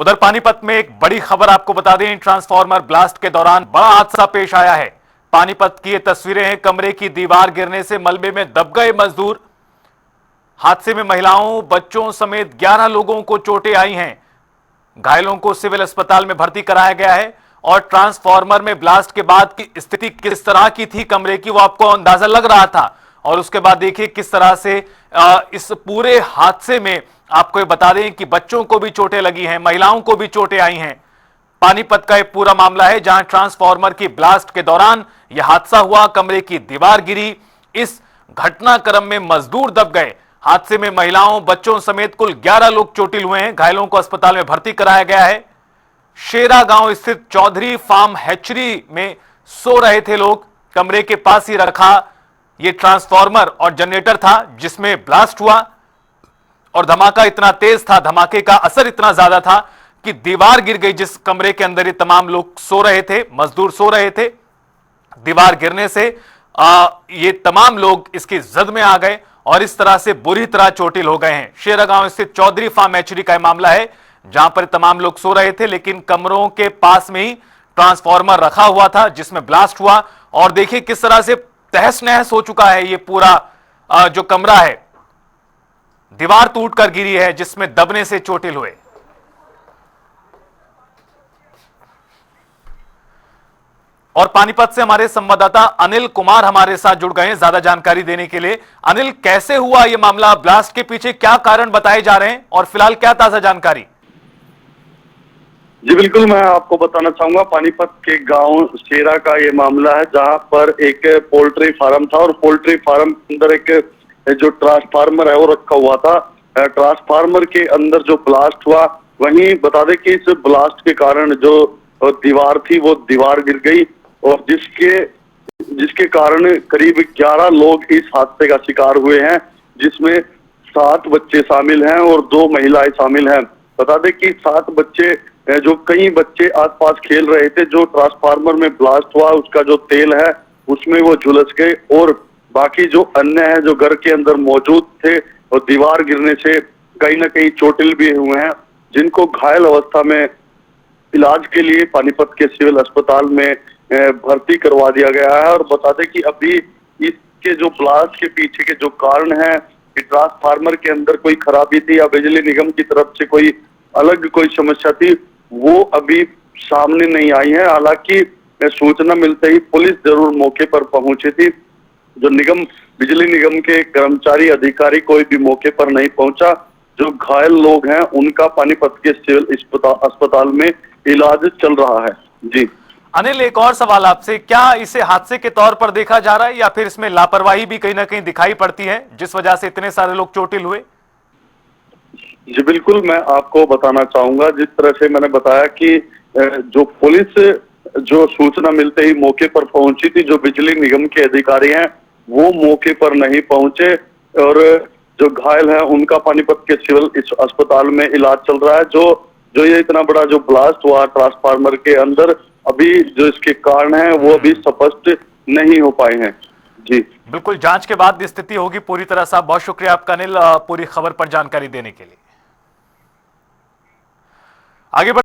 उधर पानीपत में एक बड़ी खबर आपको बता दें, ट्रांसफार्मर ब्लास्ट के दौरान बड़ा हादसा पेश आया है। पानीपत की ये तस्वीरें हैं, कमरे की दीवार गिरने से मलबे में दब गए मजदूर। हादसे में महिलाओं, बच्चों समेत 11 लोगों को चोटें आई हैं। घायलों को सिविल अस्पताल में भर्ती कराया गया है। और ट्रांसफार्मर में ब्लास्ट के बाद की स्थिति किस तरह की थी कमरे की, वो आपको अंदाजा लग रहा था। और उसके बाद देखिए किस तरह से इस पूरे हादसे में आपको ये बता दें कि बच्चों को भी चोटें लगी हैं, महिलाओं को भी चोटें आई हैं। पानीपत का एक पूरा मामला है जहां ट्रांसफार्मर की ब्लास्ट के दौरान यह हादसा हुआ, कमरे की दीवार गिरी। इस घटनाक्रम में मजदूर दब गए। हादसे में महिलाओं, बच्चों समेत कुल 11 लोग चोटिल हुए हैं। घायलों को अस्पताल में भर्ती कराया गया है। शेरा गांव स्थित चौधरी फार्म हैचरी में सो रहे थे लोग। कमरे के पास ही रखा यह ट्रांसफार्मर और जनरेटर था जिसमें ब्लास्ट हुआ। और धमाका इतना तेज था, धमाके का असर इतना ज्यादा था कि दीवार गिर गई। जिस कमरे के अंदर ये तमाम लोग सो रहे थे, मजदूर सो रहे थे, दीवार गिरने से ये तमाम लोग इसकी जद में आ गए और इस तरह से बुरी तरह चोटिल हो गए हैं। शेरा गांव स्थित चौधरी फार्म हैचरी का मामला है जहां पर तमाम लोग सो रहे थे, लेकिन कमरों के पास में ही ट्रांसफार्मर रखा हुआ था जिसमें ब्लास्ट हुआ। और देखिए किस तरह से तहस नहस हो चुका है ये पूरा जो कमरा है। दीवार टूटकर गिरी है जिसमें दबने से चोटिल हुए। और पानीपत से हमारे संवाददाता अनिल कुमार हमारे साथ जुड़ गए हैं ज्यादा जानकारी देने के लिए। अनिल, कैसे हुआ यह मामला? ब्लास्ट के पीछे क्या कारण बताए जा रहे हैं और फिलहाल क्या ताजा जानकारी? जी बिल्कुल, मैं आपको बताना चाहूंगा पानीपत के गांव शेरा का ये मामला है जहां पर एक पोल्ट्री फार्म था और पोल्ट्री फार्म के अंदर एक जो ट्रांसफार्मर है वो रखा हुआ था। ट्रांसफार्मर के अंदर जो ब्लास्ट हुआ, वहीं बता दें कि इस ब्लास्ट के कारण जो दीवार थी वो दीवार गिर गई और जिसके कारण करीब 11 लोग इस हादसे का शिकार हुए हैं, जिसमें 7 बच्चे शामिल हैं और 2 महिलाएं शामिल हैं। बता दें कि 7 बच्चे जो कई बच्चे आसपास खेल रहे थे, जो ट्रांसफार्मर में ब्लास्ट हुआ उसका जो तेल है उसमें वो झुलस गए और बाकी जो अन्य है जो घर के अंदर मौजूद थे और दीवार गिरने से कहीं ना कहीं चोटिल भी हुए हैं, जिनको घायल अवस्था में इलाज के लिए पानीपत के सिविल अस्पताल में भर्ती करवा दिया गया है। और बता दें कि अभी इसके जो ब्लास्ट के पीछे के जो कारण है कि ट्रांसफार्मर के अंदर कोई खराबी थी या बिजली निगम की तरफ से कोई अलग कोई समस्या थी, वो अभी सामने नहीं आई है। हालांकि सूचना मिलते ही पुलिस जरूर मौके पर पहुंची थी। जो बिजली निगम के कर्मचारी अधिकारी कोई भी मौके पर नहीं पहुंचा। जो घायल लोग हैं उनका पानीपत के सिविल अस्पताल में इलाज चल रहा है। जी अनिल, एक और सवाल आपसे, क्या इसे हादसे के तौर पर देखा जा रहा है या फिर इसमें लापरवाही भी कहीं ना कहीं दिखाई पड़ती है जिस वजह से इतने सारे लोग चोटिल हुए? जी बिल्कुल, मैं आपको बताना चाहूंगा, जिस तरह से मैंने बताया कि जो पुलिस जो सूचना मिलते ही मौके पर पहुंची थी, जो बिजली निगम के अधिकारी हैं वो मौके पर नहीं पहुंचे और जो घायल हैं उनका पानीपत के सिविल अस्पताल में इलाज चल रहा है। जो ये इतना बड़ा जो ब्लास्ट हुआ ट्रांसफार्मर के अंदर, अभी जो इसके कारण हैं वो अभी स्पष्ट नहीं हो पाए हैं। जी बिल्कुल, जांच के बाद स्थिति होगी पूरी तरह। साहब बहुत शुक्रिया आपका अनिल, पूरी खबर पर जानकारी देने के लिए। आगे बढ़